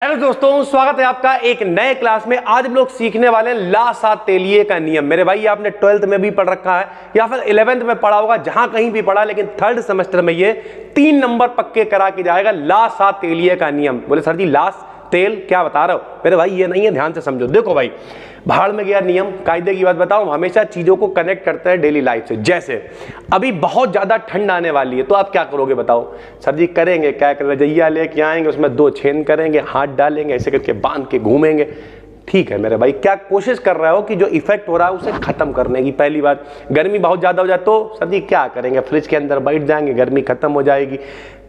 Hello दोस्तों, स्वागत है आपका एक नए क्लास में। आज हम लोग सीखने वाले हैं ला-सा-तेलिए का नियम। मेरे भाई आपने 12th में भी पढ़ रखा है या फिर 11th में पढ़ा होगा, जहां कहीं भी पढ़ा, लेकिन 3rd सेमेस्टर में ये 3 नंबर पक्के करा के जाएगा। ला-सा-तेलिए का नियम। बोले सर जी लास तेल क्या बता रहे हो? मेरे भाई ये नहीं है, ध्यान से समझो। देखो भाई, भाड़ में गया नियम, कायदे की बात बताओ, हमेशा चीजों को कनेक्ट करते हैं डेली लाइफ से। जैसे अभी बहुत ज्यादा ठंड आने वाली है, तो आप क्या करोगे बताओ? सर जी करेंगे क्या? रजैया लेके आएंगे, उसमें 2 छेद करेंगे, हाथ डालेंगे, ऐसे करके बांध के घूमेंगे। ठीक है मेरे भाई, क्या कोशिश कर रहे हो कि जो इफेक्ट हो रहा है उसे खत्म करने की। पहली बात, गर्मी बहुत ज्यादा हो जाए तो सर जी क्या करेंगे? फ्रिज के अंदर बैठ जाएंगे, गर्मी खत्म हो जाएगी।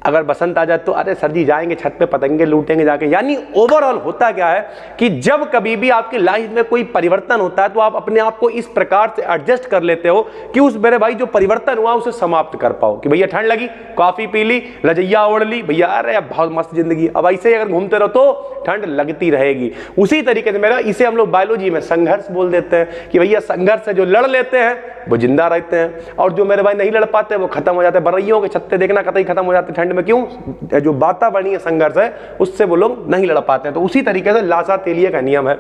अगर बसंत आ जाए तो अरे सर जी जाएंगे छत पे पतंगे लूटेंगे जाके। यानी ओवरऑल होता क्या है कि जब कभी भी आपकी लाइफ में कोई परिवर्तन होता है तो आप अपने आप को इस प्रकार से एडजस्ट कर लेते हो कि उस मेरे भाई जो परिवर्तन हुआ उसे समाप्त कर पाओ। कि भैया ठंड लगी, कॉफी पी ली, रजैया ओढ़ ली, भैया अरे बहुत मस्त जिंदगी। अब ऐसे अगर घूमते रहो तो ठंड लगती रहेगी। उसी तरीके से मेरा, इसे हम लोग बायोलॉजी में संघर्ष बोल देते हैं कि भैया संघर्ष से जो लड़ लेते हैं वो जिंदा रहते हैं, और जो मेरे भाई नहीं लड़ पाते वो खत्म हो जाते हैं। बर्रियों के छत्ते देखना कतई खत्म हो जाते हैं ठंड में। क्यों? जो वातावरणीय संघर्ष है उससे वो लोग नहीं लड़ पाते हैं। तो उसी तरीके से ला-सा-तेलिए का नियम है।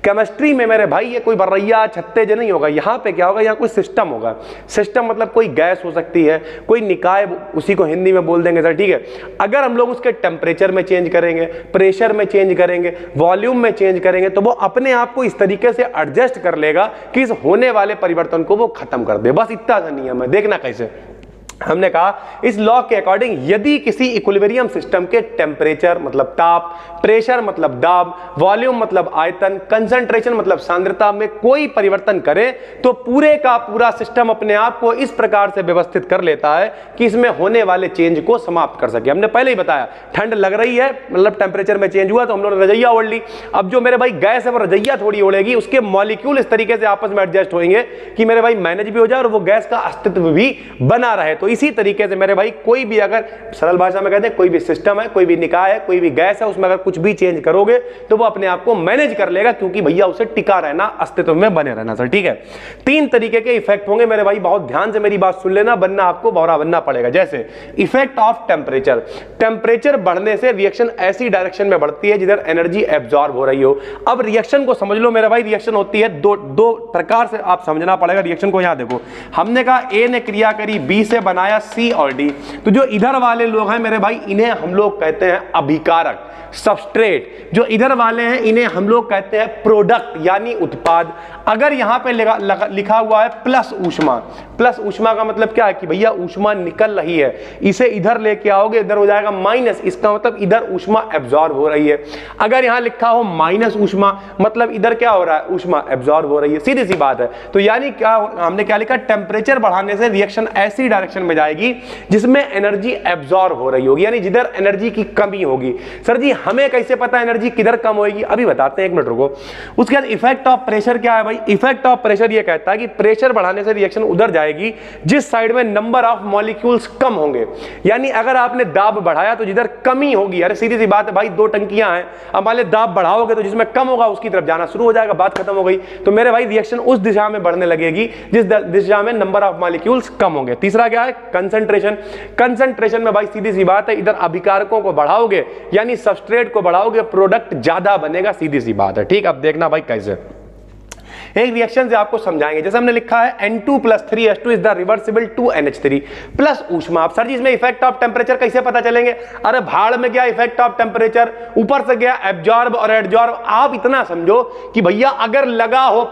केमिस्ट्री में मेरे भाई ये कोई बर्रिया छत्ते जो नहीं होगा, यहाँ पे क्या होगा, यहाँ कोई सिस्टम होगा। सिस्टम मतलब कोई गैस हो सकती है, कोई निकाय, उसी को हिंदी में बोल देंगे सर, ठीक है। अगर हम लोग उसके टेम्परेचर में चेंज करेंगे, प्रेशर में चेंज करेंगे, वॉल्यूम में चेंज करेंगे, तो वो अपने आप को इस तरीके से एडजस्ट कर लेगा कि इस होने वाले परिवर्तन को वो खत्म कर दे। बस इतना सा नियम है। देखना कैसे। हमने कहा इस लॉ के अकॉर्डिंग यदि किसी इक्विलिब्रियम सिस्टम के टेम्परेचर मतलब ताप, प्रेशर मतलब दाब, वॉल्यूम मतलब आयतन, कंसंट्रेशन मतलब सांद्रता में कोई परिवर्तन करे तो पूरे का पूरा सिस्टम अपने आप को इस प्रकार से व्यवस्थित कर लेता है कि इसमें होने वाले चेंज को समाप्त कर सके। हमने पहले ही बताया, ठंड लग रही है मतलब टेम्परेचर में चेंज हुआ तो हम लोग ने रजैया ओढ़ ली। अब जो मेरे भाई गैस है वो रजैया थोड़ी ओढ़ेगी, उसके मॉलिक्यूल इस तरीके से आपस में एडजस्ट होंगे कि मेरे भाई मैनेज भी हो जाए और वो गैस का अस्तित्व भी बना रहे। तो इसी तरीके से मेरे भाई कोई भी, अगर सरल भाषा में कहते हैं, कोई भी सिस्टम है, कोई भी निकाय है, कोई भी गैस है, उसमें अगर कुछ भी चेंज करोगे तो वो अपने आप को मैनेज कर लेगा, क्योंकि भैया उसे टिका रहना, अस्तित्व में बने रहना। सर ठीक है, 3 तरीके के इफेक्ट होंगे मेरे भाई, बहुत ध्यान से मेरी बात सुन लेना, वरना आपको बौरा बनना पड़ेगा। जैसे इफेक्ट ऑफ टेम्परेचर। टेम्परेचर बढ़ने से रिएक्शन ऐसी डायरेक्शन में बढ़ती है जिधर एनर्जी एब्जॉर्ब हो रही हो। अब रिएक्शन को समझ लो मेरे भाई, रिएक्शन होती है दो प्रकार से, आप समझना पड़ेगा रिएक्शन को। यहां देखो, हमने कहा ए ने क्रिया करी, बी से बनाया सी और डी, तो जो इधर वाले लोग हैं मेरे भाई इन्हें हम लोग कहते हैं अभिकारक, सबस्ट्रेट। जो इधर वाले हैं इन्हें हम लोग कहते हैं प्रोडक्ट यानी उत्पाद। अगर यहां पे लिखा हुआ है प्लस ऊष्मा, प्लस ऊष्मा का मतलब क्या है कि भैया ऊष्मा निकल रही है, इसे इधर लेके आओगे इधर हो जाएगा माइनस, इसका मतलब इधर ऊष्मा एब्जॉर्ब हो रही है। अगर यहां लिखा हो माइनस ऊष्मा, मतलब इधर क्या हो रहा है, ऊष्मा एब्जॉर्ब हो रही है। सीधी सी बात है। तो यानी क्या हमने क्या लिखा, टेम्परेचर बढ़ाने से रिएक्शन ऐसी डायरेक्शन में जाएगी जिसमें एनर्जी एब्जॉर्ब हो रही होगी, यानी जिधर एनर्जी की कमी होगी। सर जी हमें कैसे पता एनर्जी किधर कम होगी? अभी बताते हैं, 1 मिनट रुको। उसके बाद इफेक्ट ऑफ प्रेशर क्या है भाई? इफेक्ट ऑफ प्रेशर ये कहता है कि प्रेशर बढ़ाने से रिएक्शन उधर जाएगी जिस साइड में नंबर ऑफ मॉलिक्यूल्स कम होंगे। यानी अगर आपने दाब बढ़ाया तो जिधर कमी होगी, अरे सीधी सी बात है भाई, 2 टंकियां हैं, अब मान ले दाब बढ़ाओगे तो जिसमें कम होगा उसकी तरफ जाना शुरू हो जाएगा, बात खत्म हो गई। तो मेरे भाई रिएक्शन उस दिशा में बढ़ने लगेगी जिस दिशा में नंबर ऑफ मॉलिक्यूल्स कम होंगे। तीसरा क्या है? कंसंट्रेशन। कंसंट्रेशन में भाई सीधी सी बात है, इधर अभिकारकों को बढ़ाओगे यानी सबस्ट्रेट को बढ़ाओगे, प्रोडक्ट ज्यादा बनेगा, सीधी सी बात है। ठीक, अब देखना भाई कैसे। एक रिएक्शन से आपको समझाएंगे। जैसे हमने लिखा है N2 + 3H2 is the reversible 2NH3 plus ऊष्मा। अब सर जी इसमें इफेक्ट ऑफ टेम्परेचर कैसे पता चलेंगे? अरे भाड़ में गया इफेक्ट ऑफ टेम्परेचर, ऊपर से गया एब्जॉर्ब और एडजॉर्ब। आप इतना समझो कि भैया अगर लगा हो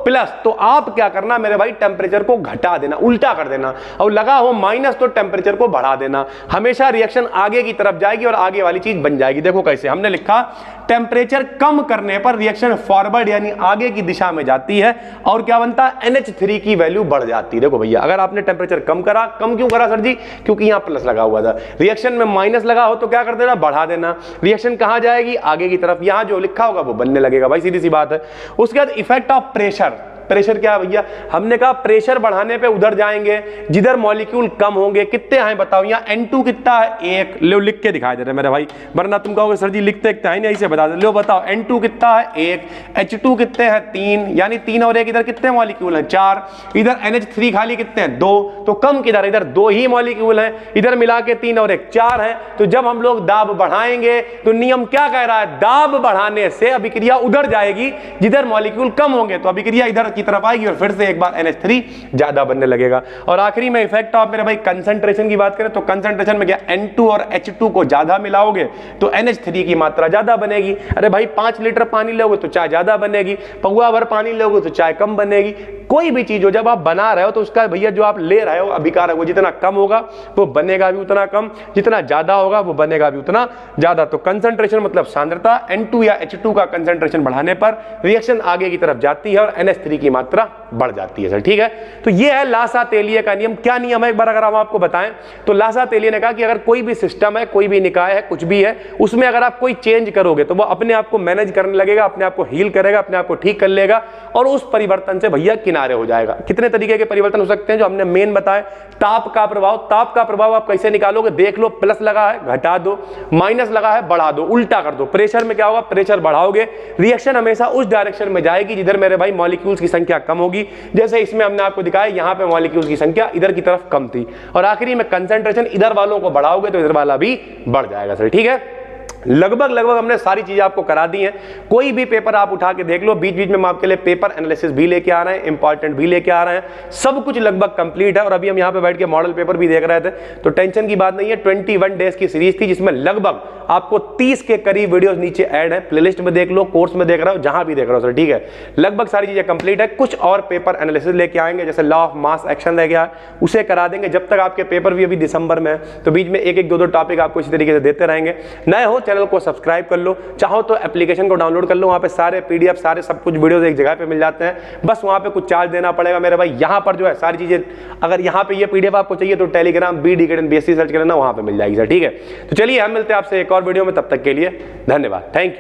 प्लस तो आप क्या करना मेरे भाई, टेम्परेचर को घटा देना, उल्टा कर देना, और लगा हो माइनस तो टेम्परेचर को बढ़ा देना। हमेशा रिएक्शन आगे की तरफ जाएगी और आगे वाली चीज बन जाएगी। देखो कैसे, हमने लिखा टेम्परेचर कम करने पर रिएक्शन फॉरवर्ड यानी आगे की दिशा में जाती है और क्या बनता है, NH3 की वैल्यू बढ़ जाती है। देखो भैया, अगर आपने टेम्परेचर कम करा, कम क्यों करा सर जी? क्योंकि यहां प्लस लगा हुआ था। रिएक्शन में माइनस लगा हो तो क्या कर देना, बढ़ा देना। रिएक्शन कहां जाएगी, आगे की तरफ, यहां जो लिखा होगा वो बनने लगेगा भाई, सीधी सी बात है। उसके बाद इफेक्ट ऑफ प्रेशर। प्रेशर क्या है भैया, हमने कहा प्रेशर बढ़ाने पे उधर जाएंगे जिधर मॉलिक्यूल कम होंगे। कितने हैं बताओ, यहाँ N2 कितना है, 1, लो लिख के दिखाई दे रहे मेरे भाई, वरना तुम कहोगे सर जी लिखते है नहीं, ऐसे बता दे। लो बताओ N2 कितना है, 1, H2 कितने हैं, 3, यानी 3 और 1, इधर कितने मॉलिक्यूल हैं, 4, इधर NH3 खाली कितने हैं, 2, तो कम किधर, इधर 2 ही मॉलिक्यूल हैं, इधर मिला के 3 और 1 4 है। तो जब हम लोग दाब बढ़ाएंगे तो नियम क्या कह रहा है, दाब बढ़ाने से अभिक्रिया उधर जाएगी जिधर मॉलिक्यूल कम होंगे, तो अभिक्रिया इधर की तरफ आएगी और फिर से एक बार NH3 ज्यादा बनने लगेगा। और आखिरी में इफेक्ट ऑफ मेरे भाई कंसंट्रेशन की बात करें तो कंसंट्रेशन में क्या, N2 और H2 को ज्यादा मिलाओगे तो NH3 की मात्रा ज्यादा बनेगी। अरे भाई 5 लीटर पानी लोगे तो चाय ज्यादा बनेगी, पौवा भर पानी लोगे तो चाय कम बनेगी। कोई भी चीज हो जब आप बना रहे हो तो उसका भैया जो आप ले रहे हो अभिकारक वो जितना कम होगा वो बनेगा भी उतना कम, जितना ज्यादा होगा वो बनेगा भी उतना ज्यादा। तो कंसंट्रेशन मतलब सांद्रता, N2 या H2 का कंसंट्रेशन बढ़ाने पर रिएक्शन आगे की तरफ जाती है और NH3 की मात्रा बढ़ जाती है सर, ठीक है। तो ये है लासा तेलिए का नियम। क्या नियम है एक बार अगर हम आपको बताएं तो लासा तेलिए ने कहा कि अगर कोई भी सिस्टम है, कोई भी निकाय है, कुछ भी है, उसमें अगर आप कोई चेंज करोगे तो वो अपने आप को मैनेज करने लगेगा, अपने आप को हील करेगा, अपने आप को ठीक कर लेगा और उस परिवर्तन से भैया किनारे हो जाएगा। कितने तरीके के परिवर्तन हो सकते हैं जो हमने मेन बताए, ताप का प्रभाव, ताप का प्रभाव आप कैसे निकालोगे, देख लो, प्लस लगा है घटा दो, माइनस लगा है बढ़ा दो, उल्टा कर दो। प्रेशर में क्या होगा, प्रेशर बढ़ाओगे, रिएक्शन हमेशा उस डायरेक्शन में जाएगी जिधर मेरे भाई मॉलिक्यूल्स की संख्या कम होगी। जैसे इसमें हमने आपको दिखाया यहां पे मॉलिक्यूल्स की संख्या इधर की तरफ कम थी। और आखिरी में कंसंट्रेशन, इधर वालों को बढ़ाओगे तो इधर वाला भी बढ़ जाएगा सर, ठीक है। लगभग हमने सारी चीजें आपको करा दी हैं। कोई भी पेपर आप उठा के देख लो, बीच बीच में हम आपके लिए पेपर एनालिसिस भी लेके आ रहे हैं, इंपॉर्टेंट भी लेके आ रहे हैं, सब कुछ लगभग कंप्लीट है। और अभी हम यहाँ पे बैठ के मॉडल पेपर भी देख रहे थे, तो टेंशन की बात नहीं है। 21 डेज की सीरीज थी जिसमें लगभग आपको 30 के करीब वीडियोस नीचे ऐड है, प्लेलिस्ट में देख लो, कोर्स में देख रहे हो, जहां भी देख रहे हो सर, ठीक है। लगभग सारी चीजें कंप्लीट है। कुछ और पेपर एनालिसिस लेके आएंगे, जैसे लॉ ऑफ मास एक्शन लेके आए, उसे करा देंगे। जब तक आपके पेपर भी अभी दिसंबर में है तो बीच में एक 2 टॉपिक आपको इसी तरीके से देते रहेंगे। नए हो चैनल को सब्सक्राइब कर लो, चाहो तो एप्लीकेशन को डाउनलोड कर लो, वहां पे सारे PDF सारे सब कुछ वीडियोस एक जगह पे मिल जाते हैं। बस वहां पे कुछ चार्ज देना पड़ेगा मेरे भाई। यहां पर जो है सारी चीजें, अगर यहां पे ये PDF आपको चाहिए तो टेलीग्राम BD BSc सर्च करना, वहां पे मिल जाएगी सर, ठीक है। तो चलिए हम मिलते हैं आपसे एक और वीडियो में, तब तक के लिए धन्यवाद, थैंक यू।